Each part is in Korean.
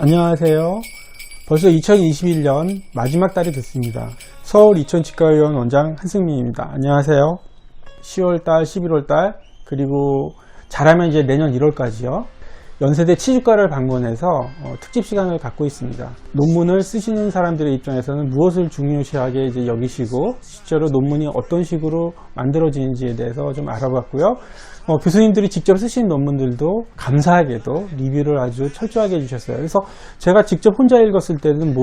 안녕하세요. 벌써 2021년 마지막 달이 됐습니다. 서울 이천치과의원 원장 한승민입니다. 안녕하세요. 10월달, 11월달 그리고 잘하면 이제 내년 1월까지요. 연세대 치주과를 방문해서 특집 시간을 갖고 있습니다. 논문을 쓰시는 사람들의 입장에서는 무엇을 중요시하게 이제 여기시고 실제로 논문이 어떤 식으로 만들어지는지에 대해서 좀 알아봤고요. 교수님들이 직접 쓰신 논문들도 감사하게도 리뷰를 아주 철저하게 해주셨어요. 그래서 제가 직접 혼자 읽었을 때는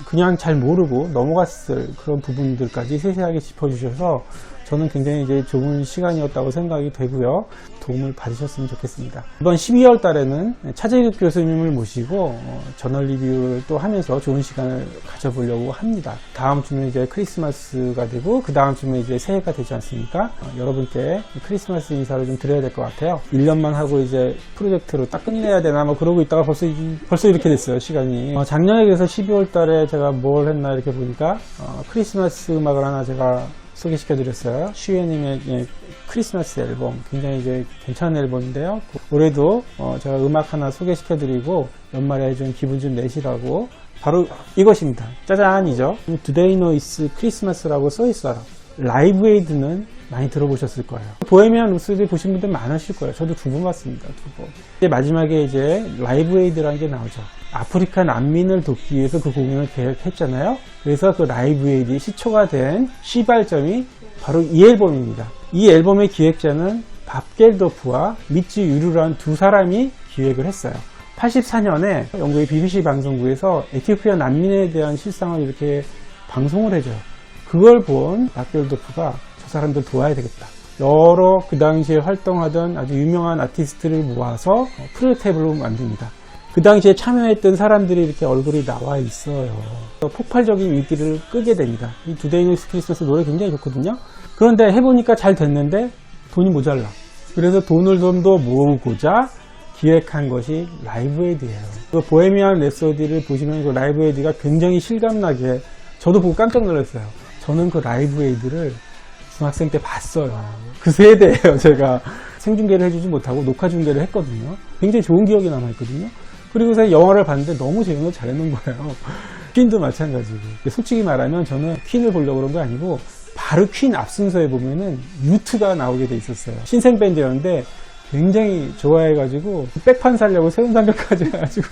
그냥 잘 모르고 넘어갔을 그런 부분들까지 세세하게 짚어주셔서 저는 굉장히 이제 좋은 시간이었다고 생각이 되고요. 도움을 받으셨으면 좋겠습니다. 이번 12월 달에는 차재규 교수님을 모시고 저널 리뷰를 또 하면서 좋은 시간을 가져보려고 합니다. 다음 주면 이제 크리스마스가 되고 그 다음 주면 이제 새해가 되지 않습니까? 여러분께 크리스마스 인사를 좀 드려야 될 것 같아요. 1년만 하고 이제 프로젝트로 딱 끝내야 되나 뭐 그러고 있다가 벌써 이렇게 됐어요, 시간이. 작년에 그래서 12월 달에 제가 뭘 했나 이렇게 보니까 크리스마스 음악을 하나 제가 소개시켜 드렸어요. 슈예님의 크리스마스 앨범, 굉장히 이제 괜찮은 앨범인데요. 올해도 제가 음악 하나 소개시켜 드리고 연말에 좀 기분 좀 내시라고 바로 이것입니다. 짜잔이죠. Today No It's Christmas라고 써 있어요. 라이브 에이드는 많이 들어보셨을 거예요. 보헤미안 랩소디 보신 분들 많으실 거예요. 저도 2번 봤습니다. 2번. 이제 마지막에 이제 라이브 에이드라는 게 나오죠. 아프리카 난민을 돕기 위해서 그 공연을 계획했잖아요. 그래서 그 라이브 에이드의 시초가 된 시발점이 바로 이 앨범입니다. 이 앨범의 기획자는 밥 겔도프와 미츠 유루라는 두 사람이 기획을 했어요. 84년에 영국의 BBC 방송국에서 에티오피아 난민에 대한 실상을 이렇게 방송을 해줘요. 그걸 본 밥 겔도프가 저 사람들 도와야 되겠다. 여러 그 당시에 활동하던 아주 유명한 아티스트를 모아서 프로젝트를 만듭니다. 그 당시에 참여했던 사람들이 이렇게 얼굴이 나와 있어요. 폭발적인 인기를 끄게 됩니다. 이 Today No It's Christmas 노래 굉장히 좋거든요. 그런데 해보니까 잘 됐는데 돈이 모자라. 그래서 돈을 좀 더 모으고자 기획한 것이 라이브 에이드예요. 그 보헤미안 랩소디를 보시면 그 라이브 에이드가 굉장히 실감나게 저도 보고 깜짝 놀랐어요. 저는 그 라이브 에이드를 중학생 때 봤어요. 그 세대예요. 제가 생중계를 해주지 못하고 녹화 중계를 했거든요. 굉장히 좋은 기억이 남아있거든요. 그리고서 영화를 봤는데 너무 재밌는 잘해놓은 거예요. 퀸도 마찬가지고. 솔직히 말하면 저는 퀸을 보려고 그런 거 아니고 바로 퀸 앞순서에 보면은 유투가 나오게 돼 있었어요. 신생 밴드였는데 굉장히 좋아해가지고 백판 살려고 세운 상격까지 해가지고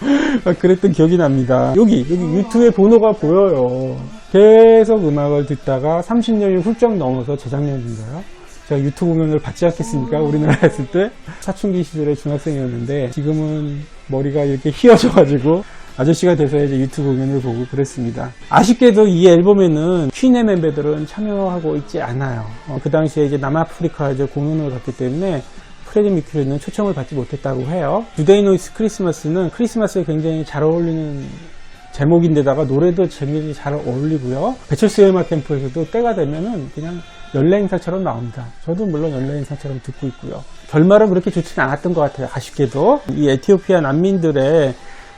그랬던 기억이 납니다. 여기 유투의 번호가 보여요. 계속 음악을 듣다가 30년이 훌쩍 넘어서 재작년인가요? 제가 유튜브 공연을 받지 않겠습니까? 우리나라에 있을 때 사춘기 시절에 중학생이었는데 지금은 머리가 이렇게 휘어져가지고 아저씨가 돼서 이제 유튜브 공연을 보고 그랬습니다. 아쉽게도 이 앨범에는 퀸의 멤버들은 참여하고 있지 않아요. 그 당시에 이제 남아프리카 이제 공연을 갔기 때문에 프레디 미큐리는 초청을 받지 못했다고 해요. Today No It's Christmas는 크리스마스에 굉장히 잘 어울리는 제목인데다가 노래도 재미있게 잘 어울리고요. 배철수의 음악 캠프에서도 때가 되면은 그냥 연례 행사처럼 나옵니다. 저도 물론 연례 행사처럼 듣고 있고요. 결말은 그렇게 좋지는 않았던 것 같아요. 아쉽게도 이 에티오피아 난민들의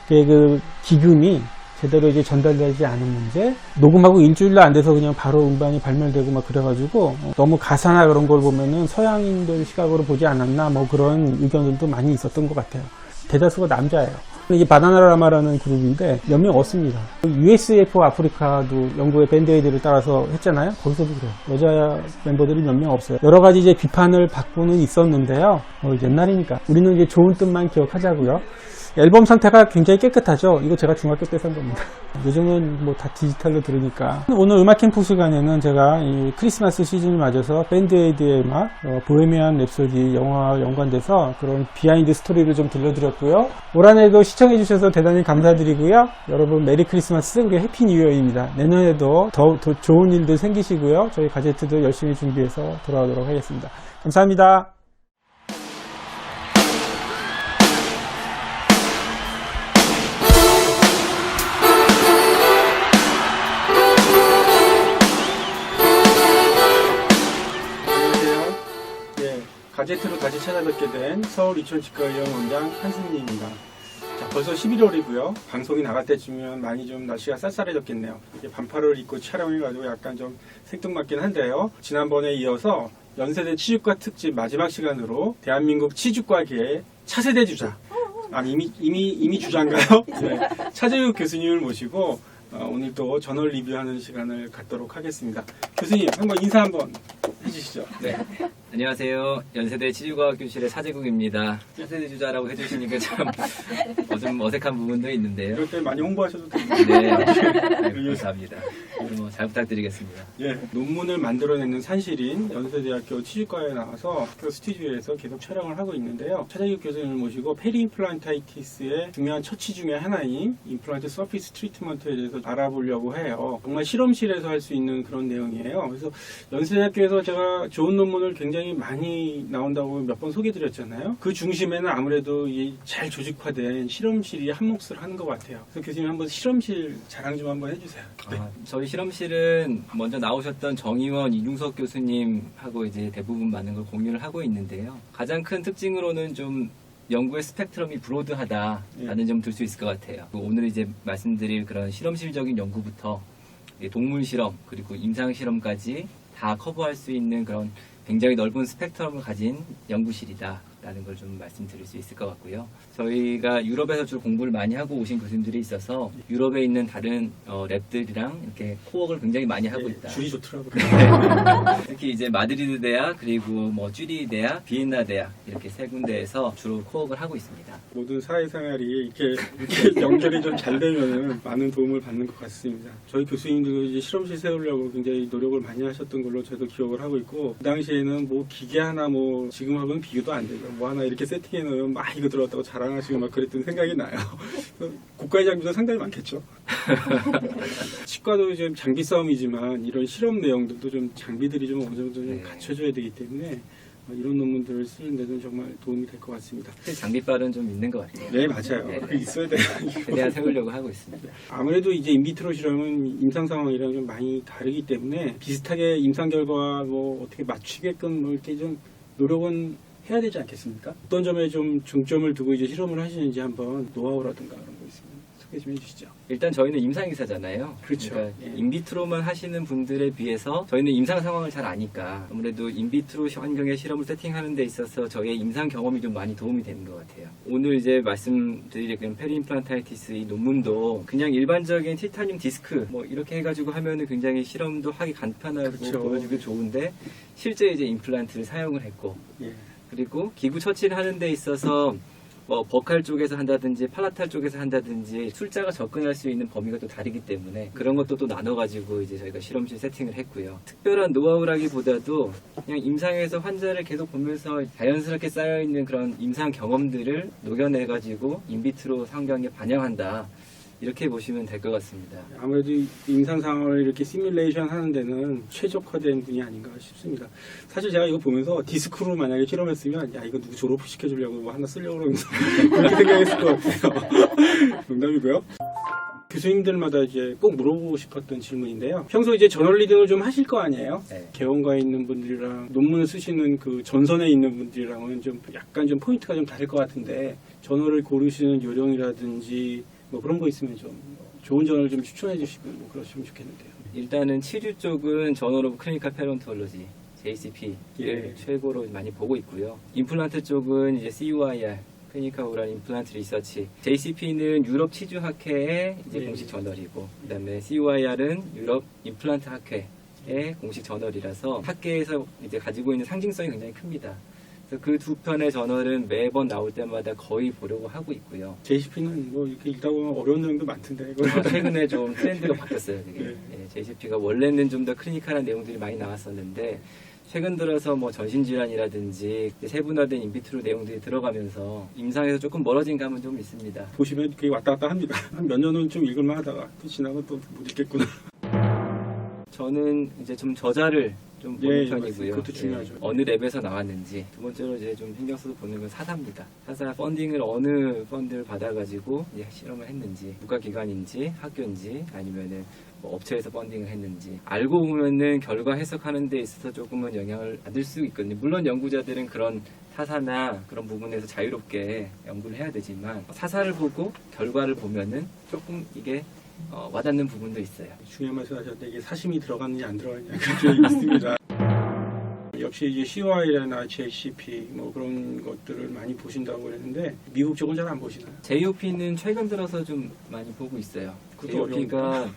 그 기금이 제대로 이제 전달되지 않은 문제, 녹음하고 일주일도 안 돼서 그냥 바로 음반이 발매되고 막 그래가지고 너무 가사나 그런 걸 보면은 서양인들 시각으로 보지 않았나 뭐 그런 의견들도 많이 있었던 것 같아요. 대다수가 남자예요. 이게 바나나라마라는 그룹인데 몇 명 없습니다. USF 아프리카도 영국의 밴드에이드를 따라서 했잖아요. 거기서도 그래요. 여자 멤버들이 몇 명 없어요. 여러 가지 이제 비판을 받고는 있었는데요. 옛날이니까 우리는 이제 좋은 뜻만 기억하자고요. 앨범 상태가 굉장히 깨끗하죠. 이거 제가 중학교 때 산 겁니다. 요즘은 뭐 다 디지털로 들으니까. 오늘 음악 캠프 시간에는 제가 이 크리스마스 시즌을 맞아서 밴드에이드의 음악, 보헤미안 랩소디 영화와 연관돼서 그런 비하인드 스토리를 좀 들려드렸고요. 올 한해도 시청해주셔서 대단히 감사드리고요. 여러분 메리 크리스마스 그리고 해피 뉴 이어입니다. 내년에도 더 좋은 일들 생기시고요. 저희 가제트도 열심히 준비해서 돌아오도록 하겠습니다. 감사합니다. 가제트로 다시 찾아뵙게 된 서울 이천치과의원 원장 한승민입니다. 자, 벌써 11월이고요. 방송이 나갈 때쯤이면 많이 좀 날씨가 쌀쌀해졌겠네요. 반팔을 입고 촬영해가지고 약간 좀 생뚱맞긴 한데요. 지난번에 이어서 연세대 치주과 특집 마지막 시간으로 대한민국 치주과계의 차세대 주자 이미 주장가요? 네. 차재욱 교수님을 모시고 오늘 또 저널 리뷰하는 시간을 갖도록 하겠습니다. 교수님 한번 인사 한번 해주시죠. 네. 안녕하세요. 연세대 치주과학교실의 차재국입니다. 차세대 주자라고 해주시니까 좀 어색한 부분도 있는데요. 이럴 때 많이 홍보하셔도 됩니다. 네. 감사합니다. 오늘 잘 부탁드리겠습니다. 예, 논문을 만들어내는 산실인 연세대학교 치주과에 나와서 학교 스튜디오에서 계속 촬영을 하고 있는데요. 차재국 교수님을 모시고 페리임플란타이티스의 중요한 처치 중에 하나인 임플란트 서피스 트리트먼트에 대해서 알아보려고 해요. 정말 실험실에서 할 수 있는 그런 내용이에요. 그래서 연세대학교에서 제가 좋은 논문을 굉장히 많이 나온다고 몇 번 소개드렸잖아요. 그 중심에는 아무래도 이 잘 조직화된 실험실이 한 몫을 하는 것 같아요. 그래서 교수님 한번 실험실 자랑 좀 한번 해주세요. 네. 저희 실험실은 먼저 나오셨던 정의원, 이중석 교수님하고 이제 대부분 많은 걸 공유를 하고 있는데요. 가장 큰 특징으로는 좀 연구의 스펙트럼이 브로드하다라는 점 들 수 있을 것 같아요. 오늘 이제 말씀드릴 그런 실험실적인 연구부터 동물 실험 그리고 임상 실험까지 다 커버할 수 있는 그런 굉장히 넓은 스펙트럼을 가진 연구실이다라는 걸 좀 말씀드릴 수 있을 것 같고요. 저희가 유럽에서 주로 공부를 많이 하고 오신 교수님들이 있어서 유럽에 있는 다른 랩들이랑 이렇게 코워크를 굉장히 많이 하고 있다. 줄이 좋더라고요. 특히 이제 마드리드 대학 그리고 뭐 쥐리 대학, 비엔나 대학 이렇게 세 군데에서 주로 코워크를 하고 있습니다. 모든 사회생활이 이렇게 연결이 좀 잘 되면은 많은 도움을 받는 것 같습니다. 저희 교수님도 이제 실험실 세우려고 굉장히 노력을 많이 하셨던 걸로 저도 기억을 하고 있고, 그 당시에는 뭐 기계 하나 뭐 지금하고는 비교도 안 되죠. 뭐 하나 이렇게 세팅해 놓으면 막 이거 들어왔다고 자랑하시고 막 그랬던 생각이 나요. 고가의 장비도 상당히 많겠죠. 치과도 이제 장비 싸움이지만 이런 실험 내용들도 좀 장비들이 좀 어느 정도 좀 갖춰져야 되기 때문에 이런 논문들을 쓰는 데는 정말 도움이 될 것 같습니다. 장비빨은 좀 있는 것 같아요. 네, 맞아요. 네. 그 있어야 돼요. 최대한 세우려고 하고 있습니다. 아무래도 이제 인비트로 실험은 임상 상황이랑 좀 많이 다르기 때문에 비슷하게 임상 결과와 뭐 어떻게 맞추게끔 뭐 이렇게 좀 노력은 해야 되지 않겠습니까? 어떤 점에 좀 중점을 두고 이제 실험을 하시는지 한번 노하우라든가 그런 거 있으면 소개 좀 해주시죠. 일단 저희는 임상의사잖아요. 그렇죠. 그러니까 예. 인비트로만 하시는 분들에 비해서 저희는 임상 상황을 잘 아니까 아무래도 인비트로 환경의 실험을 세팅하는 데 있어서 저희의 임상 경험이 좀 많이 도움이 되는 것 같아요. 오늘 이제 말씀드릴 그런 페리임플란타이티스 이 논문도 그냥 일반적인 티타늄 디스크 뭐 이렇게 해가지고 하면은 굉장히 실험도 하기 간편하고 그렇죠. 보여주기 좋은데 실제 이제 임플란트를 사용을 했고 예. 그리고 기구 처치를 하는 데 있어서 뭐 버칼 쪽에서 한다든지 팔라탈 쪽에서 한다든지 술자가 접근할 수 있는 범위가 또 다르기 때문에 그런 것도 또 나눠가지고 이제 저희가 실험실 세팅을 했고요. 특별한 노하우라기보다도 그냥 임상에서 환자를 계속 보면서 자연스럽게 쌓여있는 그런 임상 경험들을 녹여내가지고 인비트로 환경에 반영한다. 이렇게 보시면 될 것 같습니다. 아무래도 임상 상황을 이렇게 시뮬레이션 하는 데는 최적화된 분이 아닌가 싶습니다. 사실 제가 이거 보면서 디스크로 만약에 실험했으면 야 이거 누구 졸업시켜주려고 뭐 하나 쓰려고 그러면서 그렇게 생각했을 것 같아요. 농담이고요. 교수님들마다 이제 꼭 물어보고 싶었던 질문인데요. 평소 이제 저널 리딩을 좀 하실 거 아니에요? 네. 개원가에 있는 분들이랑 논문을 쓰시는 그 전선에 있는 분들이랑은 좀 약간 좀 포인트가 좀 다를 것 같은데 저널을 고르시는 요령이라든지 뭐 그런 거 있으면 좀 좋은 저널 좀 추천해 주시고 뭐 그러시면 좋겠는데요. 일단은 치주 쪽은 저널 오브 클리니컬 페론톨로지 JCP를 예. 최고로 많이 보고 있고요. 임플란트 쪽은 이제 CUIR 클리니컬 오랄 임플란트 리서치 JCP는 유럽 치주 학회의 이제 예. 공식 저널이고 그다음에 CUIR은 유럽 임플란트 학회의 공식 저널이라서 학계에서 이제 가지고 있는 상징성이 굉장히 큽니다. 그 두 편의 저널은 매번 나올 때마다 거의 보려고 하고 있고요. JCP는 뭐 이렇게 읽다 보면 어려운 내용도 많던데 이거. 최근에 좀 트렌드가 바뀌었어요. 그게. 네. JCP가 원래는 좀 더 클리니컬한 내용들이 많이 나왔었는데 최근 들어서 뭐 전신질환이라든지 세분화된 인비트로 내용들이 들어가면서 임상에서 조금 멀어진 감은 좀 있습니다. 보시면 그게 왔다 갔다 합니다. 한 몇 년은 좀 읽을만 하다가 또 지나면 또 못 읽겠구나. 저는 이제 좀 저자를 좀 보는 예, 편이고요. 그것도 중요하죠. 어느 랩에서 나왔는지. 두 번째로 이제 좀 신경 써서 보는 건 사사입니다. 사사 펀딩을 어느 펀드를 받아가지고 이제 실험을 했는지, 국가기관인지, 학교인지, 아니면은 뭐 업체에서 펀딩을 했는지. 알고 보면은 결과 해석하는 데 있어서 조금은 영향을 받을 수 있거든요. 물론 연구자들은 그런 사사나 그런 부분에서 자유롭게 연구를 해야 되지만 사사를 보고 결과를 보면은 조금 이게 와닿는 부분도 있어요. 중요한 말씀 하셨는데 이게 사심이 들어갔느냐 안 들어갔느냐 그게 있습니다. 역시 이제 CY나 JCP 뭐 그런 것들을 많이 보신다고 했는데 미국 쪽은 잘 안 보시나요? JOP는 최근 들어서 좀 많이 보고 있어요. 그것도 JOP가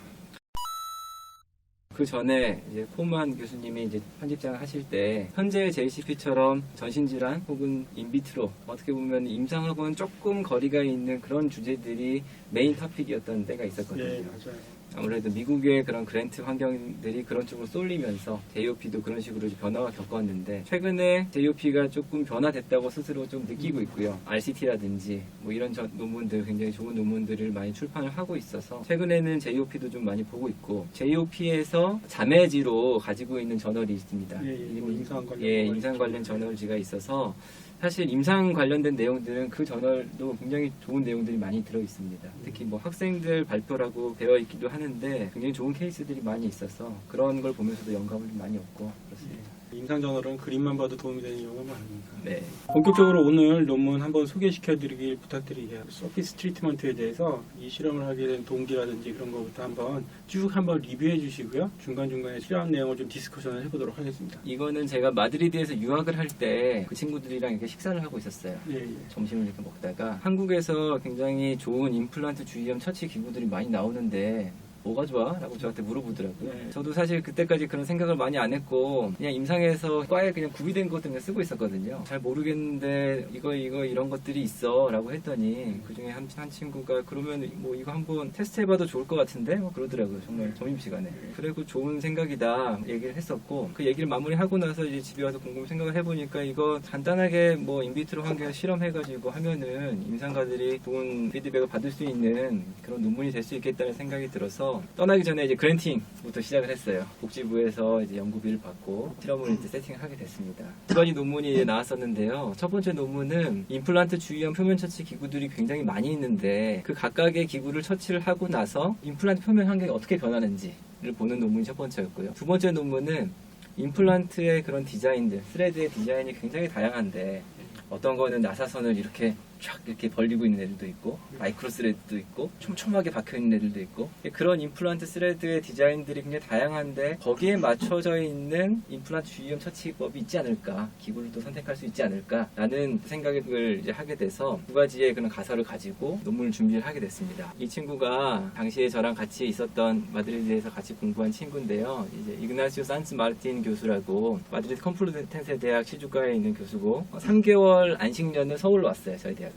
그 전에 이제 코만 교수님이 이제 편집장을 하실 때 현재의 JCP처럼 전신질환 혹은 인비트로 어떻게 보면 임상하고는 조금 거리가 있는 그런 주제들이 메인 토픽이었던 때가 있었거든요. 예, 맞아요. 아무래도 미국의 그런 그랜트 환경들이 그런 쪽으로 쏠리면서 JOP도 그런 식으로 변화가 겪었는데 최근에 JOP가 조금 변화됐다고 스스로 좀 느끼고 있고요. RCT라든지 뭐 이런 논문들 굉장히 좋은 논문들을 많이 출판을 하고 있어서 최근에는 JOP도 좀 많이 보고 있고 JOP에서 자매지로 가지고 있는 저널이 있습니다. 임상 관련 임상 관련 저널지가 있어서 사실 임상 관련된 내용들은 그 저널도 굉장히 좋은 내용들이 많이 들어 있습니다. 특히 뭐 학생들 발표라고 되어 있기도 하는데 굉장히 좋은 케이스들이 많이 있어서 그런 걸 보면서도 영감을 좀 많이 얻고 그렇습니다. 임상 저널은 그림만 봐도 도움이 되는 경우가 많으니까. 네. 본격적으로 오늘 논문 한번 소개시켜드리길 부탁드리게요. 서피스 트리트먼트에 대해서 이 실험을 하게 된 동기라든지 그런 것부터 한번 리뷰해 주시고요. 중간중간에 실험 내용을 좀 디스커션을 해보도록 하겠습니다. 이거는 제가 마드리드에서 유학을 할 때 그 친구들이랑 이렇게 식사를 하고 있었어요. 예. 점심을 이렇게 먹다가 한국에서 굉장히 좋은 임플란트 주의염 처치 기구들이 많이 나오는데 뭐가 좋아? 라고 저한테 물어보더라고요. 네. 저도 사실 그때까지 그런 생각을 많이 안 했고 그냥 임상에서 과에 그냥 구비된 것들만 쓰고 있었거든요. 잘 모르겠는데 이거 이런 것들이 있어 라고 했더니 그중에 한 친구가 그러면 뭐 이거 한번 테스트해봐도 좋을 것 같은데? 뭐 그러더라고요. 정말 점심시간에. 그리고 좋은 생각이다 얘기를 했었고 그 얘기를 마무리하고 나서 이제 집에 와서 곰곰이 생각을 해보니까 이거 간단하게 뭐 인비트로 환경에서 실험해가지고 하면은 임상가들이 좋은 피드백을 받을 수 있는 그런 논문이 될 수 있겠다는 생각이 들어서 떠나기 전에 이제 그랜팅부터 시작을 했어요. 복지부에서 이제 연구비를 받고 실험을 이제 세팅을 하게 됐습니다. 두 가지 논문이 이제 나왔었는데요. 첫 번째 논문은 임플란트 주위형 표면 처치 기구들이 굉장히 많이 있는데 그 각각의 기구를 처치를 하고 나서 임플란트 표면 환경이 어떻게 변하는지를 보는 논문이 첫 번째였고요. 두 번째 논문은 임플란트의 그런 디자인들, 스레드의 디자인이 굉장히 다양한데 어떤 거는 나사선을 이렇게 쫙 이렇게 벌리고 있는 애들도 있고 마이크로 스레드도 있고 촘촘하게 박혀 있는 애들도 있고 그런 임플란트 스레드의 디자인들이 굉장히 다양한데 거기에 맞춰져 있는 임플란트 주의염 처치법이 있지 않을까, 기구를 또 선택할 수 있지 않을까 라는 생각을 이제 하게 돼서 두 가지의 그런 가설을 가지고 논문을 준비를 하게 됐습니다. 이 친구가 당시에 저랑 같이 있었던 마드리드에서 같이 공부한 친구인데요. 이제 이그나시오 산스 마르틴 교수라고 마드리드 컴플루텐세 대학 시주과에 있는 교수고 3개월 안식년을 서울로 왔어요. 저희 대학으로.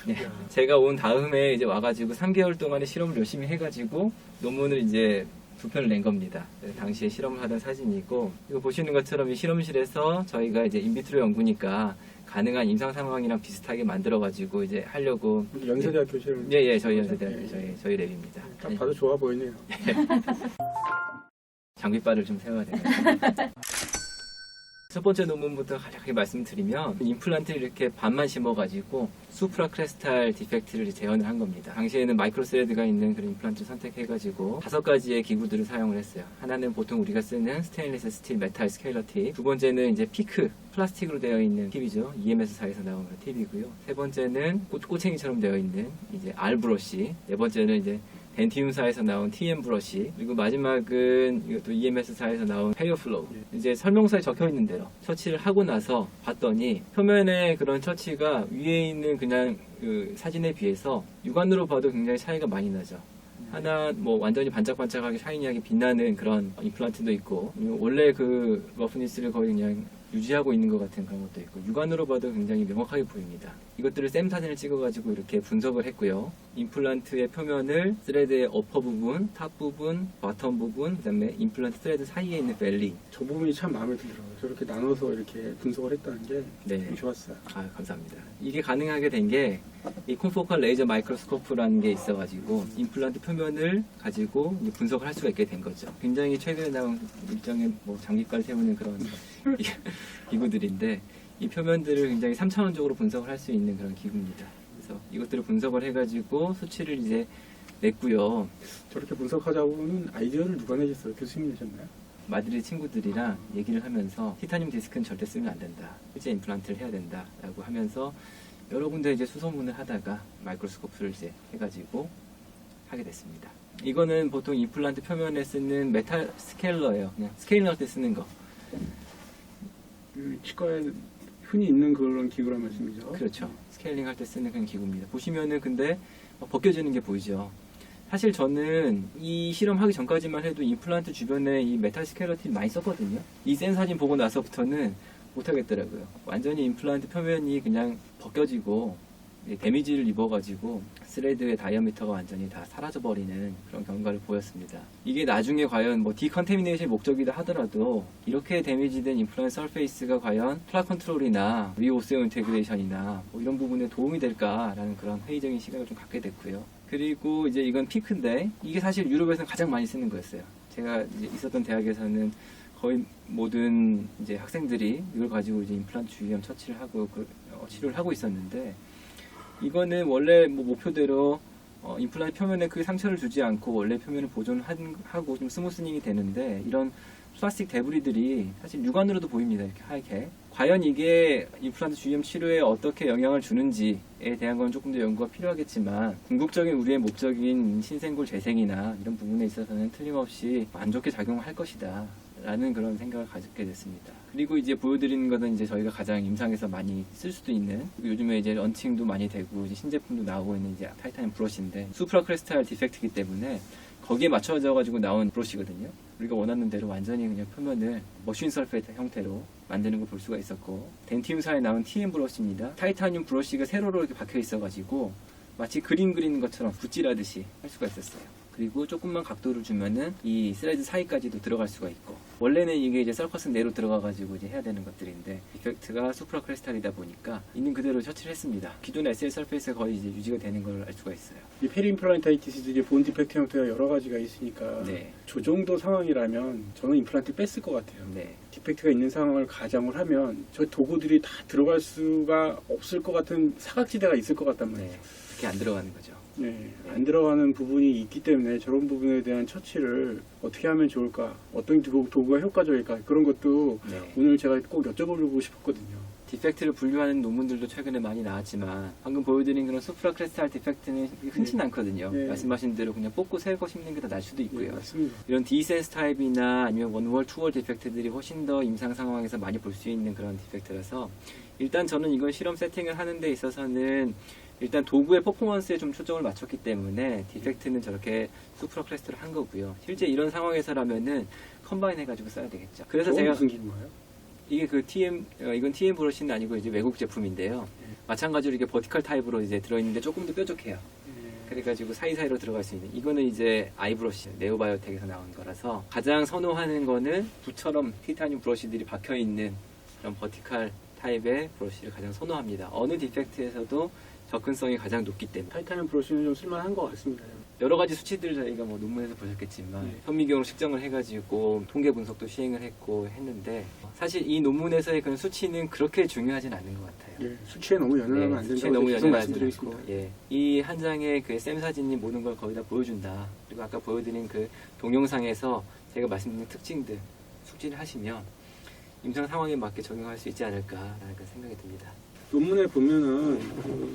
네. 제가 온 다음에 이제 와가지고 3개월 동안의 실험을 열심히 해가지고 논문을 이제 2편을 낸 겁니다. 당시에 실험을 하던 사진이고 이거 보시는 것처럼 이 실험실에서 저희가 이제 인비트로 연구니까 가능한 임상 상황이랑 비슷하게 만들어가지고 이제 하려고. 연세대학교 실험. 예, 저희 연세대학교 저희 랩입니다. 딱 봐도 좋아 보이네요. 장비빨을 좀 세워야 되네요. 첫 번째 논문부터 간략하게 말씀드리면 임플란트를 이렇게 반만 심어가지고 수프라크레스탈 디펙트를 재현을 한 겁니다. 당시에는 마이크로스레드가 있는 그런 임플란트를 선택해가지고 5가지의 기구들을 사용을 했어요. 하나는 보통 우리가 쓰는 스테인리스 스틸 메탈 스케일러 팁, 두 번째는 이제 피크 플라스틱으로 되어 있는 팁이죠. EMS사에서 나온 팁이고요. 세 번째는 꼬챙이처럼 되어 있는 이제 R 브러쉬, 네 번째는 이제 덴티움사에서 나온 TM 브러쉬, 그리고 마지막은 이것도 EMS사에서 나온 페이어플로우. 이제 설명서에 적혀 있는 대로 처치를 하고 나서 봤더니 표면에 그런 처치가 위에 있는 그냥 그 사진에 비해서 육안으로 봐도 굉장히 차이가 많이 나죠. 하나 뭐 완전히 반짝반짝하게 샤이니하게 빛나는 그런 임플란트도 있고 원래 그 러프니스를 거의 그냥 유지하고 있는 것 같은 그런 것도 있고 육안으로 봐도 굉장히 명확하게 보입니다. 이것들을 샘 사진을 찍어가지고 이렇게 분석을 했고요. 임플란트의 표면을 스레드의 어퍼 부분, 탑 부분, 바텀 부분, 그다음에 임플란트 스레드 사이에 있는 벨리. 저 부분이 참 마음에 들더라고요. 저렇게 나눠서 이렇게 분석을 했다는 게 네. 좋았어요. 아, 감사합니다. 이게 가능하게 된 게 이 콘포컬 레이저 마이크로스코프라는 게 있어가지고 임플란트 표면을 가지고 이제 분석을 할 수가 있게 된 거죠. 굉장히 최근에 나온 일종의 뭐 장기과를 세우는 그런 기구들인데 이 표면들을 굉장히 3차원적으로 분석을 할 수 있는 그런 기구입니다. 그래서 이것들을 분석을 해가지고 수치를 이제 냈고요. 저렇게 분석하자고는 아이디어를 누가 내셨어요? 교수님이 내셨나요? 마드리드 친구들이랑 얘기를 하면서 티타늄 디스크는 절대 쓰면 안 된다. 실제 임플란트를 해야 된다라고 하면서 여러 군데 이제 수소문을 하다가 마이크로스코프를 이제 해가지고 하게 됐습니다. 이거는 보통 임플란트 표면에 쓰는 메탈 스케일러예요. 그냥 스케일러 할 때 쓰는 거. 치과에 흔히 있는 그런 기구란 말씀이죠. 그렇죠. 스케일링 할 때 쓰는 그런 기구입니다. 보시면은 근데 벗겨지는 게 보이죠. 사실 저는 이 실험하기 전까지만 해도 임플란트 주변에 이 메탈 스케일러틴 많이 썼거든요. 이 센 사진 보고 나서부터는 못하겠더라고요. 완전히 임플란트 표면이 그냥 벗겨지고 데미지를 입어가지고 스레드의 다이아미터가 완전히 다 사라져버리는 그런 경과를 보였습니다. 이게 나중에 과연 뭐 디컨테미네이션 목적이다 하더라도 이렇게 데미지된 임플란트 서페이스가 과연 플락 컨트롤이나 리오세오 인테그레이션이나 뭐 이런 부분에 도움이 될까라는 그런 회의적인 시각을 좀 갖게 됐고요. 그리고 이제 이건 피크인데 이게 사실 유럽에서는 가장 많이 쓰는 거였어요. 제가 이제 있었던 대학에서는 거의 모든 이제 학생들이 이걸 가지고 이제 임플란트 주위암 처치를 하고 치료를 하고 있었는데 이거는 원래 뭐 목표대로 임플란트 표면에 그 상처를 주지 않고 원래 표면을 보존하고 좀 스무스닝이 되는데 이런 플라스틱 데브리들이 사실 육안으로도 보입니다. 이렇게 하얗게. 과연 이게 임플란트 주위암 치료에 어떻게 영향을 주는지에 대한 건 조금 더 연구가 필요하겠지만 궁극적인 우리의 목적인 신생골 재생이나 이런 부분에 있어서는 틀림없이 안 좋게 작용할 것이다. 라는 그런 생각을 가지게 됐습니다. 그리고 이제 보여드리는 것은 이제 저희가 가장 임상에서 많이 쓸 수도 있는 요즘에 이제 런칭도 많이 되고 이제 신제품도 나오고 있는 이제 타이타늄 브러쉬인데 수프라크레스탈 디펙트이기 때문에 거기에 맞춰져 가지고 나온 브러쉬거든요. 우리가 원하는 대로 완전히 그냥 표면을 머신 설페이트 형태로 만드는 걸 볼 수가 있었고 덴티움사에 나온 TM 브러쉬입니다. 타이타늄 브러쉬가 세로로 이렇게 박혀 있어 가지고 마치 그림 그리는 것처럼 붓질하듯이 할 수가 있었어요. 그리고 조금만 각도를 주면은 이 슬라이드 사이까지도 들어갈 수가 있고 원래는 이게 이제 서커스 내로 들어가가지고 이제 해야 되는 것들인데 이펙트가 수프라크레스탈이다 보니까 있는 그대로 처치를 했습니다. 기존 SL 서페이스가 거의 이제 유지가 되는 걸 알 수가 있어요. 이 페리임플란타이티스도 이제 본 디펙트 형태가 여러 가지가 있으니까 네. 저 정도 상황이라면 저는 임플란트 뺐을 것 같아요. 네. 디펙트가 있는 상황을 가정을 하면 저 도구들이 다 들어갈 수가 없을 것 같은 사각지대가 있을 것 같단 말이에요. 네. 그렇게 안 들어가는 거죠. 네, 안 들어가는 부분이 있기 때문에 저런 부분에 대한 처치를 어떻게 하면 좋을까, 어떤 도구가 효과적일까, 그런 것도 네. 오늘 제가 꼭 여쭤보고 싶었거든요. 디펙트를 분류하는 논문들도 최근에 많이 나왔지만 방금 보여드린 그런 수프라크레스탈 디펙트는 흔치는 않거든요. 네. 말씀하신 대로 그냥 뽑고 세고 심는 게 더 날 수도 네, 있고요. 맞습니다. 이런 디센스 타입이나 아니면 원월, 투월 디펙트들이 훨씬 더 임상 상황에서 많이 볼 수 있는 그런 디펙트라서 일단 저는 이걸 실험 세팅을 하는 데 있어서는 일단 도구의 퍼포먼스에 좀 초점을 맞췄기 때문에 디펙트는 저렇게 수프라크레스트를 한 거고요. 실제 이런 상황에서라면은 컴바인 해가지고 써야 되겠죠. 그래서 제가 무슨 기능인가요? 이게 그 이건 TM 브러쉬는 아니고 이제 외국 제품인데요. 마찬가지로 이게 버티컬 타입으로 이제 들어있는데 조금 더 뾰족해요. 그래가지고 사이사이로 들어갈 수 있는 이거는 이제 아이 브러쉬 네오바이오텍에서 나온 거라서 가장 선호하는 거는 붓처럼 티타늄 브러쉬들이 박혀 있는 그런 버티컬 타입의 브러쉬를 가장 선호합니다. 어느 디펙트에서도 접근성이 가장 높기 때문에 타이타늄 브러쉬는 좀 쓸만한 것 같습니다. 여러 가지 수치들을 저희가 뭐 논문에서 보셨겠지만 현미경으로 측정을 해가지고 통계 분석도 시행을 했고 했는데 사실 이 논문에서의 그런 수치는 그렇게 중요하진 않은 것 같아요. 예, 수치에 너무 연연하면 안 수치에 된다고 너무 계속 연연하지 말씀드리겠습니다. 않고, 예, 이 한 장의 그 샘 사진이 모든 걸 거의 다 보여준다. 그리고 아까 보여드린 그 동영상에서 제가 말씀드린 특징들 숙지를 하시면 임상 상황에 맞게 적용할 수 있지 않을까라는 그런 생각이 듭니다. 논문에 보면은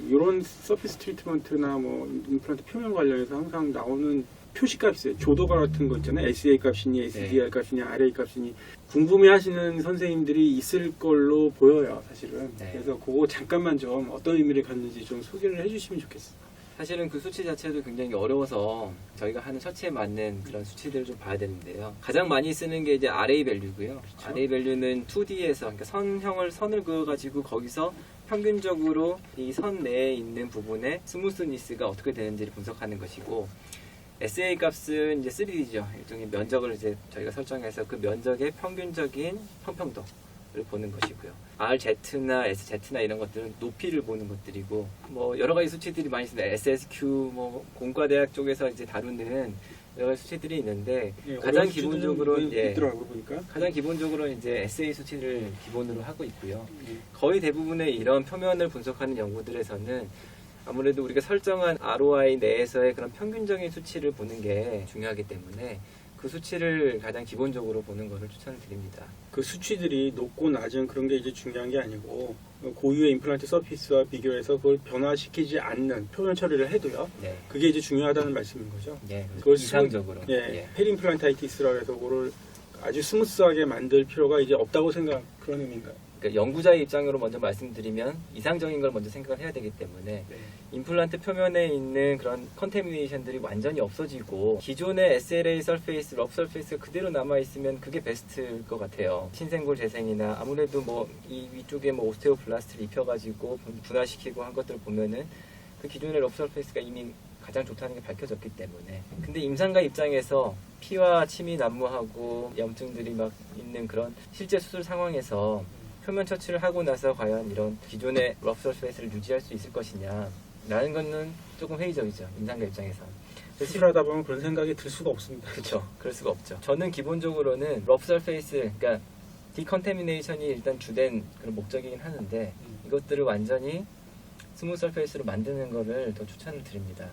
이런 서피스 트리트먼트나 뭐 임플란트 표면 관련해서 항상 나오는 표시값이 있어요. 조도가 같은 거 있잖아요. SEA 값이니, SDR 값이니, RA 값이니 궁금해하시는 선생님들이 있을 걸로 보여요, 사실은. 네. 그래서 그거 잠깐만 좀 어떤 의미를 갖는지 좀 소개를 해주시면 좋겠어요. 사실은 그 수치 자체도 굉장히 어려워서 저희가 하는 처치에 맞는 그런 수치들을 좀 봐야 되는데요. 가장 많이 쓰는 게 이제 RA 밸류고요. 그렇죠. RA 밸류는 2D에서 그러니까 선을 그어가지고 거기서 평균적으로 이 선 내에 있는 부분의 스무스니스가 어떻게 되는지를 분석하는 것이고 SA 값은 이제 3D죠. 일종의 면적을 이제 저희가 설정해서 그 면적의 평균적인 평평도를 보는 것이고요. RZ나 SZ나 이런 것들은 높이를 보는 것들이고 뭐 여러 가지 수치들이 많이 있습니다. SSQ 뭐 공과대학 쪽에서 이제 다루는 여러 가지 수치들이 있는데 예, 가장 어려운 기본적으로 수치들은 있더라고요, 보니까. 가장 기본적으로 이제 SA 수치를 기본으로 하고 있고요. 거의 대부분의 이런 표면을 분석하는 연구들에서는 아무래도 우리가 설정한 ROI 내에서의 그런 평균적인 수치를 보는 게 중요하기 때문에 그 수치를 가장 기본적으로 보는 것을 추천을 드립니다. 그 수치들이 높고 낮은 그런 게 이제 중요한 게 아니고 고유의 임플란트 서피스와 비교해서 그걸 변화시키지 않는 표면 처리를 해도요. 네. 그게 이제 중요하다는 말씀인 거죠. 예, 그걸 이상적으로. 예, 페리임플란타이티스라 해서 그걸 아주 스무스하게 만들 필요가 이제 없다고 생각 그런 의미인가요? 그러니까 연구자의 입장으로 먼저 말씀드리면 이상적인 걸 먼저 생각을 해야 되기 때문에 임플란트 표면에 있는 그런 컨테미네이션들이 완전히 없어지고 기존의 SLA 서페이스, 럽 서페이스가 그대로 남아있으면 그게 베스트일 것 같아요. 신생골 재생이나 아무래도 뭐 이 위쪽에 뭐 오스테오블라스트를 입혀가지고 분화시키고 한 것들을 보면은 그 기존의 럽 서페이스가 이미 가장 좋다는 게 밝혀졌기 때문에. 근데 임상가 입장에서 피와 침이 난무하고 염증들이 막 있는 그런 실제 수술 상황에서 표면 처치를 하고 나서 과연 이런 기존의 럽 서페이스를 유지할 수 있을 것이냐 라는 거는 조금 회의적이죠. 임상가 입장에서. 수술하다 보면 그런 생각이 들 수가 없습니다. 그렇죠. 그럴 수가 없죠. 저는 기본적으로는 럽 서페이스, 그러니까 디컨테미네이션이 일단 주된 그런 목적이긴 하는데 이것들을 완전히 스무스 서페이스로 만드는 거를 더 추천을 드립니다.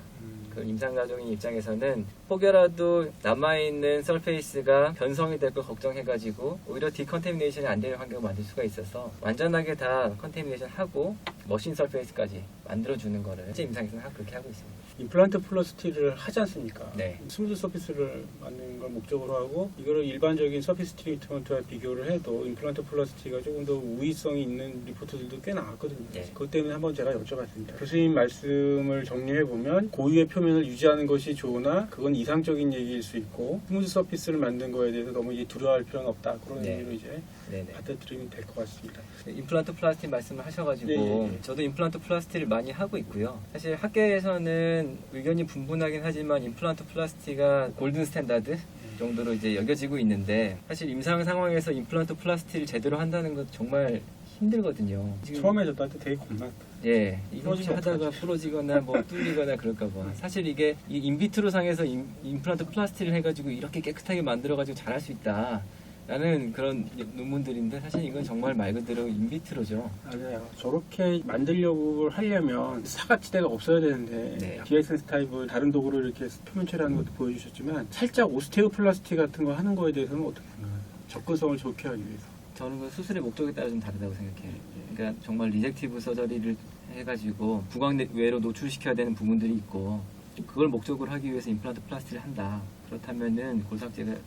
그 임상가족인 입장에서는 혹여라도 남아있는 서페이스가 변성이 될 걸 걱정해가지고 오히려 디컨테미네이션이 안 되는 환경을 만들 수가 있어서 완전하게 다 컨테미네이션 하고 머신 서페이스까지 만들어주는 거를 실제 임상에서는 그렇게 하고 있습니다. 임플란트 플러스티를 하지 않습니까? 네. 스무드 서피스를 만드는 걸 목적으로 하고 이거를 일반적인 서피스 트리트먼트와 비교를 해도 임플란트 플러스티가 조금 더 우위성이 있는 리포트들도 꽤 나왔거든요. 네. 그것 때문에 한번 제가 여쭤봤습니다. 교수님 말씀을 정리해보면 고유의 표면을 유지하는 것이 좋으나 그건 이상적인 얘기일 수 있고 스무드 서피스를 만든 거에 대해서 너무 이제 두려워할 필요는 없다. 그런 네. 의미로 이제 네네. 받아들이면 될 것 같습니다. 임플란트 플라스틱 말씀을 하셔가지고 네. 저도 임플란트 플라스틱을 많이 하고 있고요. 사실 학계에서는 의견이 분분하긴 하지만 임플란트 플라스틱가 골든 스탠다드 정도로 이제 여겨지고 있는데 사실 임상 상황에서 임플란트 플라스틱을 제대로 한다는 건 정말 힘들거든요. 지금 처음에 저도 할 때 되게 겁났다. 예, 이거 혹시 부러지면 하다가 부러지거나 뭐 뚫리거나 그럴까봐. 사실 이게 이 인비트로 상에서 임플란트 플라스틱을 해가지고 이렇게 깨끗하게 만들어가지고 잘할 수 있다. 라는 그런 논문들인데 사실 이건 정말 말 그대로 인비트로죠. 맞아요. 저렇게 만들려고 하려면 사각지대가 없어야 되는데 네. DXS 타입을 다른 도구로 이렇게 표면 처리하는 것도 보여주셨지만 살짝 오스테오플라스티 같은 거 하는 거에 대해서는 어떻게 생각하세요? 접근성을 좋게 하기 위해서. 저는 그 수술의 목적에 따라 좀 다르다고 생각해요. 그러니까 정말 리젝티브 서저리를 해가지고 구강 외로 노출시켜야 되는 부분들이 있고 그걸 목적으로 하기 위해서 임플란트 플라스틱을 한다. 그렇다면은 골삭제를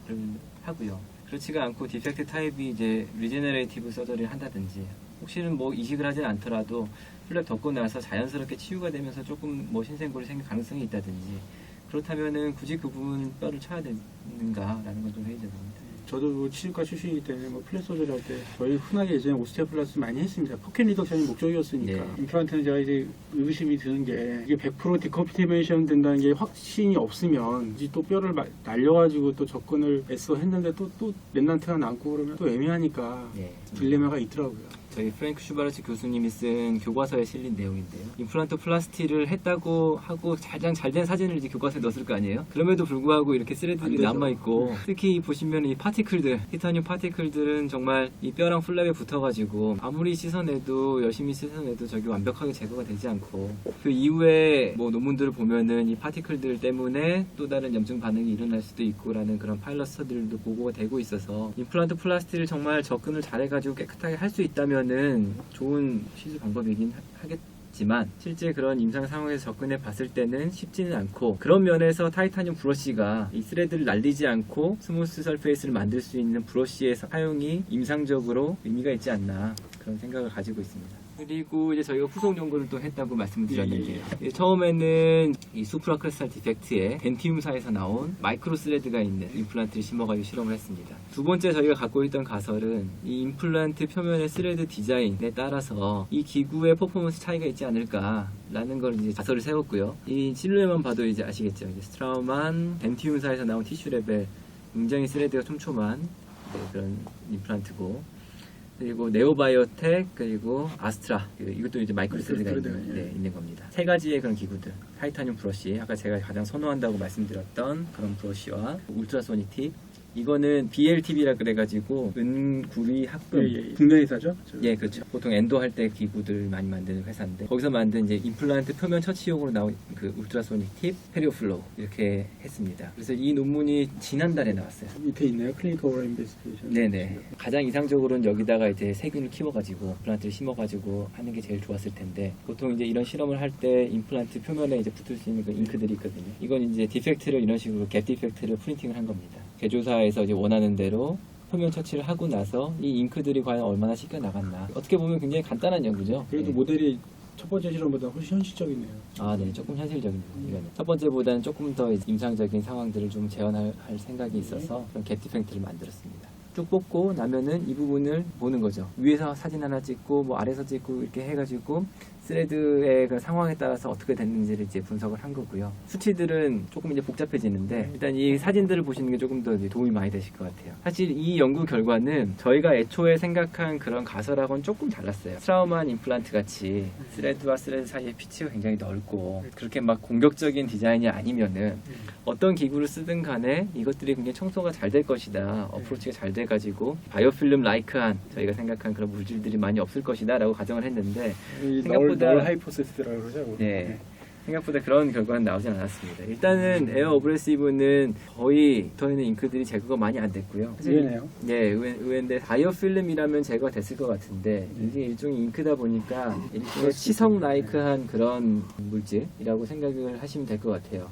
하고요. 그렇지가 않고 디펙트 타입이 이제 리제너레이티브 서저리를 한다든지 혹시는 뭐 이식을 하진 않더라도 플랩 덮고 나서 자연스럽게 치유가 되면서 조금 뭐 신생골이 생길 가능성이 있다든지 그렇다면은 굳이 그 부분 뼈를 쳐야 되는가라는 건 좀 회의적입니다. 저도 뭐 치료과 출신이기 때문에 뭐 플랫 서저리 할 때 저희 흔하게 예전에 오스테오플라스티 많이 했습니다. 포켓 리덕션이 목적이었으니까. 네. 임플란트는 제가 이제 의구심이 드는 게 이게 100% 디컨테미네이션 된다는 게 확신이 없으면 이제 또 뼈를 날려가지고 또 접근을 애써 했는데 또 랩난트가 남고 그러면 또 애매하니까 네. 딜레마가 있더라고요. 저희 프랭크 슈바르츠 교수님이 쓴 교과서에 실린 내용인데요. 임플란트 플라스티를 했다고 하고 가장 잘된 사진을 이제 교과서에 넣었을 거 아니에요? 그럼에도 불구하고 이렇게 스레드들이 남아있고 특히 보시면 이 파티클들, 티타늄 파티클들은 정말 이 뼈랑 플랩에 붙어가지고 아무리 씻어내도 열심히 씻어내도 저기 완벽하게 제거가 되지 않고 그 이후에 뭐 논문들을 보면은 이 파티클들 때문에 또 다른 염증 반응이 일어날 수도 있고 라는 그런 파일럿 스터디들도 보고가 되고 있어서 임플란트 플라스티를 정말 접근을 잘해가지고 깨끗하게 할 수 있다면 는 좋은 시술 방법이긴 하겠지만 실제 그런 임상 상황에서 접근해 봤을 때는 쉽지는 않고 그런 면에서 타이타늄 브러쉬가 이 스레드를 날리지 않고 스무스 서페이스를 만들 수 있는 브러쉬의 사용이 임상적으로 의미가 있지 않나 그런 생각을 가지고 있습니다. 그리고 이제 저희가 후속 연구를 또 했다고 말씀드렸는데요. 처음에는 이 수프라크레스탈 디펙트에 덴티움사에서 나온 마이크로 스레드가 있는 임플란트를 심어가지고 실험을 했습니다. 두 번째 저희가 갖고 있던 가설은 이 임플란트 표면의 스레드 디자인에 따라서 이 기구의 퍼포먼스 차이가 있지 않을까라는 걸 이제 가설을 세웠고요. 이 실루엣만 봐도 이제 아시겠죠. 이제 스트라우만 덴티움사에서 나온 티슈 레벨 굉장히 스레드가 촘촘한 그런 임플란트고. 그리고 네오바이오텍 그리고 아스트라 이것도 이제 마이크로 스레드가 있는 겁니다. 세 가지의 그런 기구들 타이타늄 브러쉬 아까 제가 가장 선호한다고 말씀드렸던 그런 브러쉬와 울트라소닉 팁 이거는 BLTB라 그래가지고 은구리 합금 국내 회사죠? 예, 그렇죠. 보통 엔도 할 때 기구들 많이 만드는 회사인데 거기서 만든 이제 임플란트 표면 처치용으로 나온 그 울트라소닉 팁, 페리오플로우 이렇게 했습니다. 그래서 이 논문이 지난달에 나왔어요. 밑에 있네요. 클리니컬 오럴 인베스티게이션. 네네. 가장 이상적으로는 여기다가 이제 세균을 키워가지고 임플란트를 심어가지고 하는 게 제일 좋았을 텐데 보통 이제 이런 실험을 할 때 임플란트 표면에 이제 붙을 수 있는 그 잉크들이 있거든요. 이건 이제 디펙트를 이런 식으로 갭 디펙트를 프린팅을 한 겁니다. 개조사에서 이제 원하는 대로 표면 처치를 하고 나서 이 잉크들이 과연 얼마나 씻겨 나갔나. 어떻게 보면 굉장히 간단한 연구죠. 그래도 네. 모델이 첫 번째 실험보다 훨씬 현실적이네요. 아, 네, 조금 현실적인 부분이거든요. 첫 번째보다는 조금 더 임상적인 상황들을 좀 재현할 생각이 있어서 그런 겟 디펙트를 만들었습니다. 쭉 뽑고 나면은 이 부분을 보는 거죠. 위에서 사진 하나 찍고 뭐 아래서 찍고 이렇게 해가지고 스레드의 그 상황에 따라서 어떻게 됐는지를 이제 분석을 한 거고요. 수치들은 조금 이제 복잡해지는데 일단 이 사진들을 보시는 게 조금 더 이제 도움이 많이 되실 것 같아요. 사실 이 연구 결과는 저희가 애초에 생각한 그런 가설하고는 조금 달랐어요. 트라우마한 임플란트 같이 스레드와 스레드 사이의 피치가 굉장히 넓고 그렇게 막 공격적인 디자인이 아니면은 어떤 기구를 쓰든 간에 이것들이 굉장히 청소가 잘 될 것이다. 어프로치가 잘 돼가지고 바이오필름 라이크한 저희가 생각한 그런 물질들이 많이 없을 것이다 라고 가정을 했는데 널 하이포세스라고 그러죠. 네. 생각보다 그런 결과는 나오진 않았습니다. 일단은 에어 어브레시브는 거의 붙어있는 잉크들이 제거가 많이 안 됐고요. 의외네요. 네, 의외인데 바이오필름이라면 제거가 됐을 것 같은데 이게 일종의 잉크다 보니까 일종의 치석 라이크한 그런 물질이라고 생각을 하시면 될 것 같아요.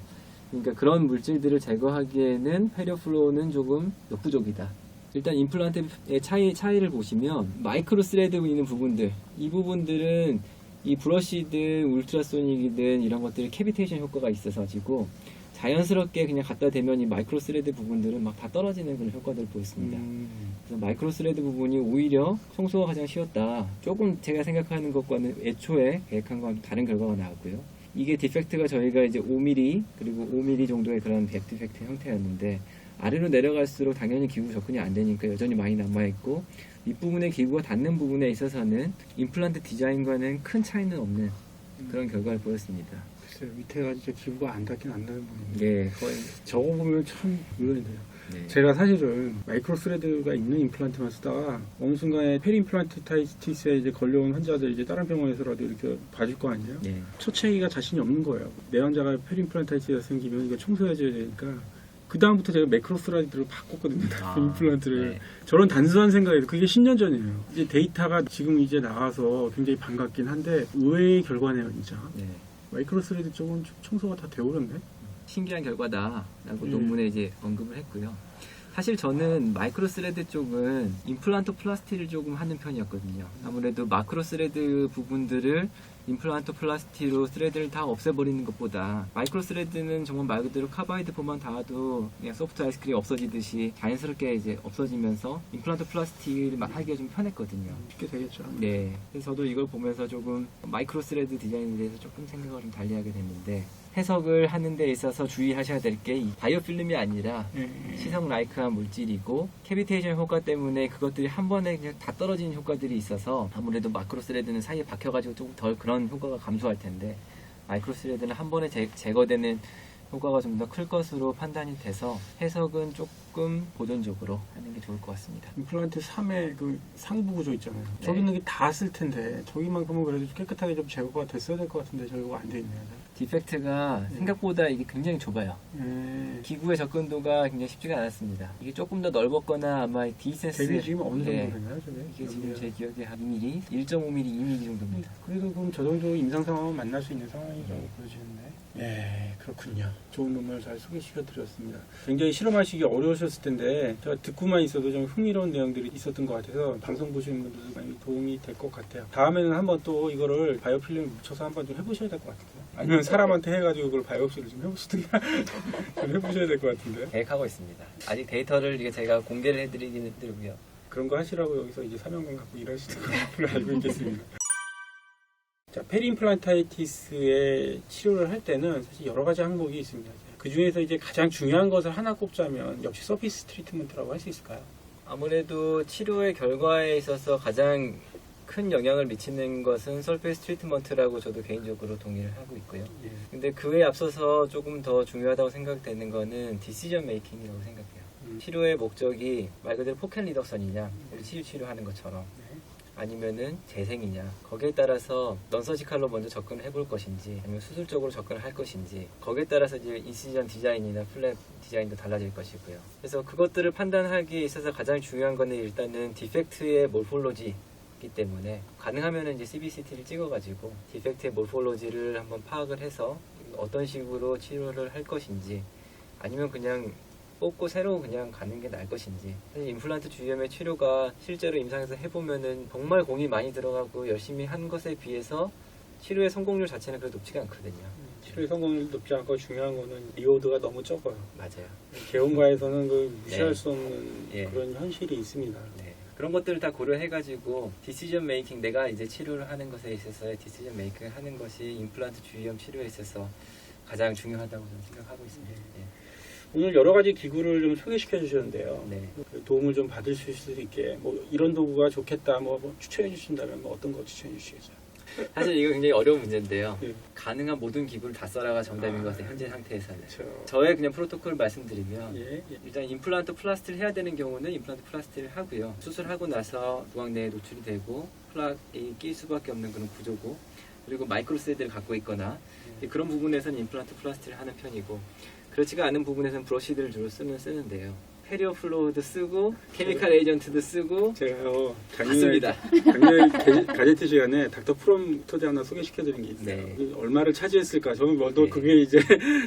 그러니까 그런 물질들을 제거하기에는 회려 플로우는 조금 역부족이다. 일단 임플란트의 차이를 보시면 마이크로 스레드 있는 부분들, 이 부분들은 이 브러쉬든 울트라소닉이든 이런 것들이 캐비테이션 효과가 있어서 지고 자연스럽게 그냥 갖다 대면 이 마이크로 스레드 부분들은 막 다 떨어지는 그런 효과들을 보였습니다. 그래서 마이크로 스레드 부분이 오히려 청소가 가장 쉬웠다. 조금 제가 생각하는 것과는 애초에 계획한 거와 다른 결과가 나왔고요. 이게 디펙트가 저희가 이제 5mm 그리고 5mm 정도의 그런 백 디펙트 형태였는데 아래로 내려갈수록 당연히 기구 접근이 안 되니까 여전히 많이 남아있고 윗부분의 기구가 닿는 부분에 있어서는 임플란트 디자인과는 큰 차이는 없는 그런 결과를 보였습니다. 글쎄요, 밑에가 진짜 기부가 안 닿긴 안 닿는 부분인데 네, 거의 저거 보면 참 의외인데요. 네. 제가 사실은 마이크로 스레드가 있는 임플란트만 쓰다가 어느 순간에 페리임플란티티스에 이제 걸려온 환자들 이제 다른 병원에서라도 이렇게 봐줄 거 아니에요? 네. 처치하기가 자신이 없는 거예요. 내 환자가 페리임플란티티스가 생기면 이거 청소해줘야 되니까 그 다음부터 제가 매크로 스레드로 바꿨거든요. 임플란트를. 네. 저런 단순한 생각에도 그게 10년 전이에요. 이제 데이터가 지금 이제 나와서 굉장히 반갑긴 한데 의외의 결과네요, 진짜. 네. 마이크로 스레드 쪽은 청소가 다 되어오렸네. 신기한 결과다라고 논문에 이제 언급을 했고요. 사실 저는 마이크로 스레드 쪽은 임플란트 플라스티를 조금 하는 편이었거든요. 아무래도 마크로 스레드 부분들을 임플란트 플라스티로 스레드를 다 없애버리는 것보다 마이크로 스레드는 정말 말 그대로 카바이드포만 닿아도 그냥 소프트 아이스크림 없어지듯이 자연스럽게 이제 없어지면서 임플란트 플라스틱을 하기가 좀 편했거든요. 쉽게 되겠죠. 네. 그래서 저도 이걸 보면서 조금 마이크로 스레드 디자인에 대해서 조금 생각을 좀 달리하게 됐는데 해석을 하는 데 있어서 주의하셔야 될 게 바이오필름이 아니라 시석 라이크한 물질이고 캐비테이션 효과 때문에 그것들이 한 번에 그냥 다 떨어지는 효과들이 있어서 아무래도 마크로 스레드는 사이에 박혀가지고 조금 덜 그런 효과가 감소할 텐데 마이크로 스레드는 한 번에 제거되는 효과가 좀 더 클 것으로 판단이 돼서 해석은 조금 보존적으로 하는 게 좋을 것 같습니다. 임플란트 3의 그 상부 구조 있잖아요. 네. 저기 있는 게 다 쓸 텐데 저기만큼은 그래도 깨끗하게 좀 제거가 됐어야 될 것 같은데 저기가 안 돼 있네요. 디펙트가 생각보다 이게 굉장히 좁아요. 네. 기구의 접근도가 굉장히 쉽지가 않았습니다. 이게 조금 더 넓었거나 아마 디센스 대비 지금 어느 정도 네. 되나요? 저게? 이게 지금 여기가? 제 기억에 한 2mm, 1.5mm, 2mm 정도입니다. 그래도 그럼 저 정도 임상 상황은 만날 수 있는 상황이라고 보여지는데. 네, 그렇군요. 좋은 논문을 잘 소개시켜 드렸습니다. 굉장히 실험하시기 어려우셨을 텐데 제가 듣고만 있어도 좀 흥미로운 내용들이 있었던 것 같아서 방송 보시는 분들도 많이 도움이 될 것 같아요. 다음에는 한번 또 이거를 바이오필름 묻혀서 한번 좀 해보셔야 될 것 같아요. 아니면 사람한테 해가지고 그걸 바이옵시를 좀 해보시든가 좀 해보셔야 될 것 같은데. 계획하고 있습니다. 아직 데이터를 이게 제가 공개를 해드리기는 드리고요. 그런 거 하시라고 여기서 이제 사명감 갖고 일하시는 걸로 알고 있겠습니다. 자, 페리임플란타이티스의 치료를 할 때는 사실 여러 가지 항목이 있습니다. 그 중에서 이제 가장 중요한 것을 하나 꼽자면 역시 서피스 트리트먼트라고 할 수 있을까요? 아무래도 치료의 결과에 있어서 가장 큰 영향을 미치는 것은 설페이스 트리트먼트라고 저도 개인적으로 동의를 하고 있고요. 예. 근데 그에 앞서서 조금 더 중요하다고 생각되는 거는 디시전 메이킹이라고 생각해요. 치료의 목적이 말 그대로 포켓 리덕션이냐, 우리 치료하는 것처럼 아니면은 재생이냐, 거기에 따라서 넌서지칼로 먼저 접근을 해볼 것인지 아니면 수술적으로 접근을 할 것인지 거기에 따라서 이제 인시전 디자인이나 플랩 디자인도 달라질 것이고요. 그래서 그것들을 판단하기에 있어서 가장 중요한 거는 일단은 디펙트의 몰폴로지이기 때문에 가능하면은 이제 CBCT를 찍어가지고 디펙트의 몰폴로지를 한번 파악을 해서 어떤 식으로 치료를 할 것인지 아니면 그냥 뽑고 새로 그냥 가는 게 나을 것인지. 사실 임플란트 주위염의 치료가 실제로 임상에서 해보면은 정말 공이 많이 들어가고 열심히 한 것에 비해서 치료의 성공률 자체는 그렇게 높지가 않거든요. 치료의 성공률 높지 않고 중요한 거는 리워드가 너무 적어요. 맞아요. 개원가에서는 그 무시할 네. 수 없는 예. 그런 현실이 있습니다. 네. 그런 것들을 다 고려해가지고 디시전 메이킹, 내가 이제 치료를 하는 것에 있어서의 디시전 메이킹을 하는 것이 임플란트 주위염 치료에 있어서 가장 중요하다고 저는 생각하고 있습니다. 오늘 여러 가지 기구를 좀 소개시켜 주셨는데요. 네. 그 도움을 좀 받을 수 있게 뭐 이런 도구가 좋겠다 뭐 추천해 주신다면 뭐 어떤 거 추천해 주시겠어요? 사실 이거 굉장히 어려운 문제인데요. 예. 가능한 모든 기구를 다 써라가 정답인 것 같아요. 현재 상태에서는. 그렇죠. 저의 그냥 프로토콜을 말씀드리면 예. 일단 임플란트 플라스티를 해야 되는 경우는 임플란트 플라스티를 하고요. 수술하고 나서 부항 내에 노출이 되고 플락이 낄 수밖에 없는 그런 구조고, 그리고 마이크로세드를 갖고 있거나 그런 부분에서는 임플란트 플라스티를 하는 편이고, 그렇지가 않은 부분에서는 브러쉬들을 주로 쓰는데요. 페리오 플루이드 쓰고 케미칼 에이전트도 쓰고 제가요 맞습니다. 작년에 가제트 시간에 닥터 프롬토제 하나 소개시켜드린 게 있어요. 네. 그 얼마를 차지했을까? 저는 뭐또 네. 그게 이제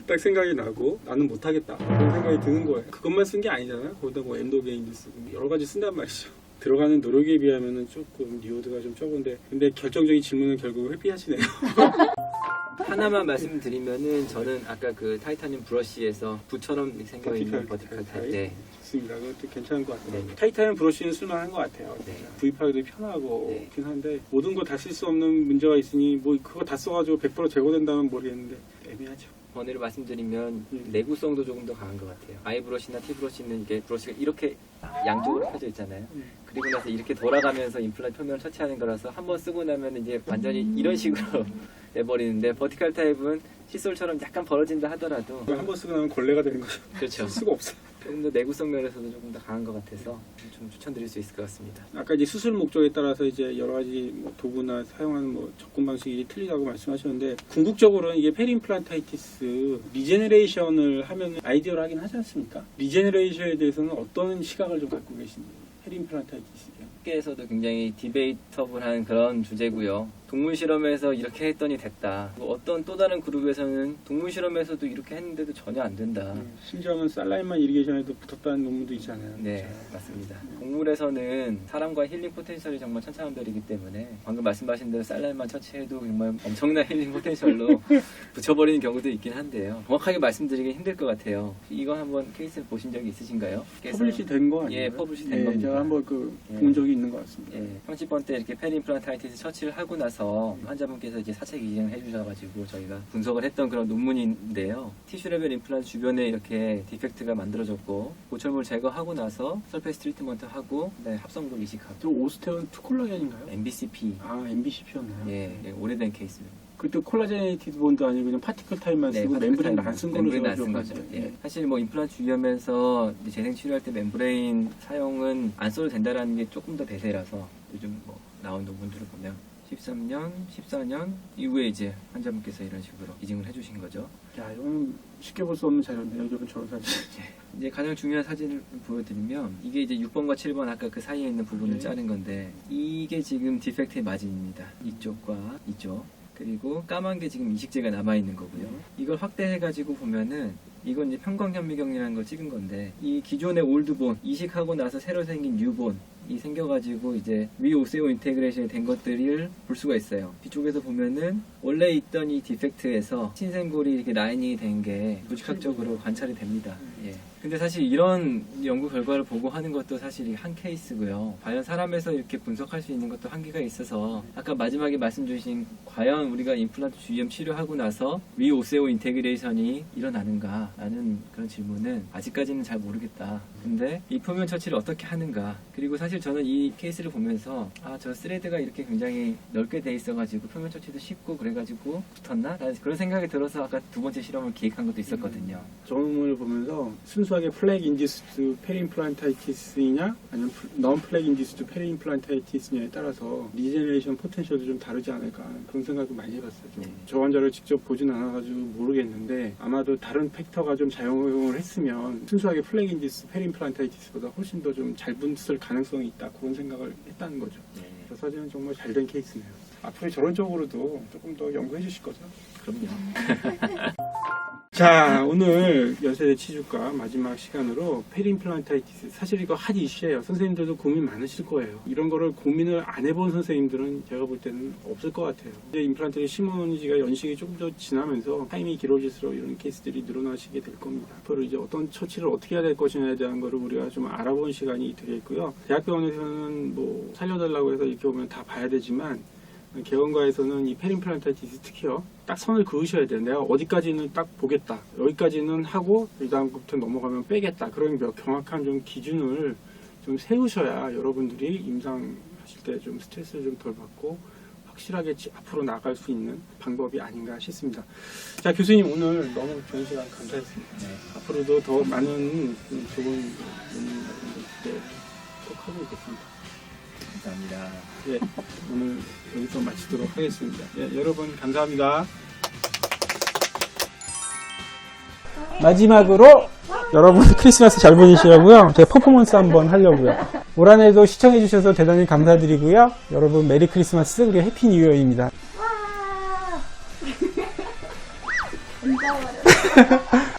딱 생각이 나고 나는 못하겠다 그런 생각이 드는 거예요. 그것만 쓴 게 아니잖아요. 거기다 뭐 엔도게인도 쓰고 여러 가지 쓴단 말이죠. 들어가는 노력에 비하면은 조금 리워드가 좀 적은데, 근데 결정적인 질문은 결국 회피하시네요. 하나만 말씀드리면은 저는 아까 그 타이타늄 브러쉬에서 붓처럼 생겨있는 버티컬 탈 때 좋습니다. 그것도 괜찮은 것 같아요. 네. 타이타늄 브러쉬는 쓸만한 것 같아요. 네. 구입하기도 편하고 네. 그렇긴 한데 모든 거 다 쓸 수 없는 문제가 있으니 뭐 그거 다 써가지고 100% 제거된다면 모르겠는데 애매하죠. 번외로 말씀드리면 네. 내구성도 조금 더 강한 것 같아요. 아이 브러쉬나 티 브러쉬는 이게 브러쉬가 이렇게 양쪽으로 펴져 있잖아요. 그리고 나서 이렇게 돌아가면서 임플란트 표면을 터치하는 거라서 한번 쓰고 나면 이제 완전히 이런 식으로 내버리는데, 버티컬 타입은 칫솔처럼 약간 벌어진다 하더라도 한 번 쓰고 나면 걸레가 되는 거죠. 그렇죠. 쓸 수가 없어요. 조금 더 내구성 면에서도 조금 더 강한 것 같아서 좀 추천드릴 수 있을 것 같습니다. 아까 이제 수술 목적에 따라서 이제 여러 가지 뭐 도구나 사용하는 뭐 접근 방식이 틀리다고 말씀하셨는데, 궁극적으로는 이게 페리임플란타이티스 리제너레이션을 하면 아이디어하긴 하지 않습니까? 리제너레이션에 대해서는 어떤 시각을 좀 갖고 계신지. 페리임플란타이티스. 학계에서도 굉장히 디베이터블한 그런 주제고요. 동물 실험에서 이렇게 했더니 됐다. 뭐 어떤 또 다른 그룹에서는 동물 실험에서도 이렇게 했는데도 전혀 안 된다. 심지어는 살라인만 이리게이션에도 붙었다는 논문도 있잖아요. 네, 맞습니다. 동물에서는 사람과 힐링 포텐셜이 정말 천차만별이기 때문에 방금 말씀하신 대로 살라인만 처치해도 정말 엄청난 힐링 포텐셜로 붙여버리는 경우도 있긴 한데요. 정확하게 말씀드리기 힘들 것 같아요. 이거 한번 케이스를 보신 적이 있으신가요? 퍼블리시 된 거 아니에요? 예, 퍼블리시 된 겁니다. 제가 한번 예. 본 적이 있는 것 같습니다. 예, 30번 때 이렇게 페리임플란타이티스 처치를 하고 나서 환자분께서 이제 사체 기증을 해주셔가지고 저희가 분석을 했던 그런 논문인데요. 티슈 레벨 임플란트 주변에 이렇게 디펙트가 만들어졌고 고철물 제거하고 나서 설페이스 트리트먼트 하고 그다음에 합성물 이식하고 저 오스테온 투콜라겐인가요? MBCP MBCP였나요? 예, 오래된 케이스입니다. 그때 콜라제네이티드 본드 아니고 그냥 파티클 타입만 쓰고 파티클 멤브레인 타입, 안 쓴 걸로 멤브레인 안 제가 쓴 거죠. 기억하는데. 예. 사실 뭐 임플란트 주위하면서 재생 치료할 때 멤브레인 사용은 안 써도 된다라는 게 조금 더 대세라서 요즘 뭐 나온 논문들을 보면 13년, 14년 이후에 이제 환자분께서 이런 식으로 기증을 해주신 거죠. 야, 이건 쉽게 볼 수 없는 자료인데요. 이런 저런 사진. 이제 가장 중요한 사진을 보여드리면 이게 이제 6번과 7번 아까 그 사이에 있는 부분을 네. 자른 건데 이게 지금 디펙트의 마진입니다. 이쪽과 이쪽. 그리고 까만 게 지금 이식제가 남아있는 거고요. 이걸 확대해가지고 보면은 이건 이제 편광현미경이라는 걸 찍은 건데 이 기존의 올드본 이식하고 나서 새로 생긴 뉴본 이 생겨가지고 이제 위오세오 인테그레이션이 된 것들을 볼 수가 있어요. 뒤쪽에서 보면은 원래 있던 이 디펙트에서 신생골이 이렇게 라인이 된 게 무직학적으로 관찰이 됩니다. 예. 근데 사실 이런 연구 결과를 보고 하는 것도 사실 한 케이스고요. 과연 사람에서 이렇게 분석할 수 있는 것도 한계가 있어서 아까 마지막에 말씀 주신 과연 우리가 임플란트 주위염 치료하고 나서 위오세오 인테그레이션이 일어나는가 라는 그런 질문은 아직까지는 잘 모르겠다. 근데 이 표면 처치를 어떻게 하는가, 그리고 사실 저는 이 케이스를 보면서 저 스레드가 이렇게 굉장히 넓게 돼 있어가지고 표면 처치도 쉽고 그래가지고 붙었나? 라는 그런 생각이 들어서 아까 두 번째 실험을 기획한 것도 있었거든요. 저 논문을 보면서 순수하게 플렉 인디스드 페리임플란타이티스냐 아니면 non 플렉 인디스드 페리임플란타이티스냐에 따라서 리제너레이션 포텐셜도 좀 다르지 않을까 그런 생각도 많이 해봤어요. 네. 저 환자를 직접 보진 않아가지고 모르겠는데 아마도 다른 팩터가 좀 작용을 했으면 순수하게 플렉 인디스드 페리임플란타이티스보다 훨씬 더 좀 잘 붙을 가능성이 있다 그런 생각을 했다는 거죠. 네. 저 사진은 정말 잘 된 케이스네요. 앞으로 저런 쪽으로도 조금 더 연구해 주실 거죠? 그럼요. 자, 오늘 연세대 치주과 마지막 시간으로 페리임플란타이티스, 사실 이거 핫 이슈예요. 선생님들도 고민 많으실 거예요. 이런 거를 고민을 안 해본 선생님들은 제가 볼 때는 없을 것 같아요. 이제 임플란트를 심은 지가 연식이 좀 더 지나면서 타임이 길어질수록 이런 케이스들이 늘어나시게 될 겁니다. 앞으로 이제 어떤 처치를 어떻게 해야 될 것이냐에 대한 거를 우리가 좀 알아보는 시간이 되겠고요. 대학병원에서는 뭐 살려달라고 해서 이렇게 오면 다 봐야 되지만 개원과에서는 이 페림플란타이티스 특히요, 딱 선을 그으셔야 돼요. 내가 어디까지는 딱 보겠다, 여기까지는 하고 그 다음부터 넘어가면 빼겠다, 그런 명확한 좀 기준을 좀 세우셔야 여러분들이 임상하실 때 좀 스트레스를 좀 덜 받고 확실하게 앞으로 나갈 수 있는 방법이 아닌가 싶습니다. 자, 교수님 오늘 너무 좋은 시간 감사했습니다. 네. 앞으로도 더 많은 좋은 논문 꼭 하고 있겠습니다. 감사합니다. 예, 오늘 여기서 마치도록 하겠습니다. 예, 여러분 감사합니다. 마지막으로 여러분 크리스마스 잘 보내시라고요. 제가 퍼포먼스 한번 하려고요. 올 한해도 시청해주셔서 대단히 감사드리고요. 여러분 메리 크리스마스 그리고 해피 뉴 이어입니다. 와! 진짜 어려워.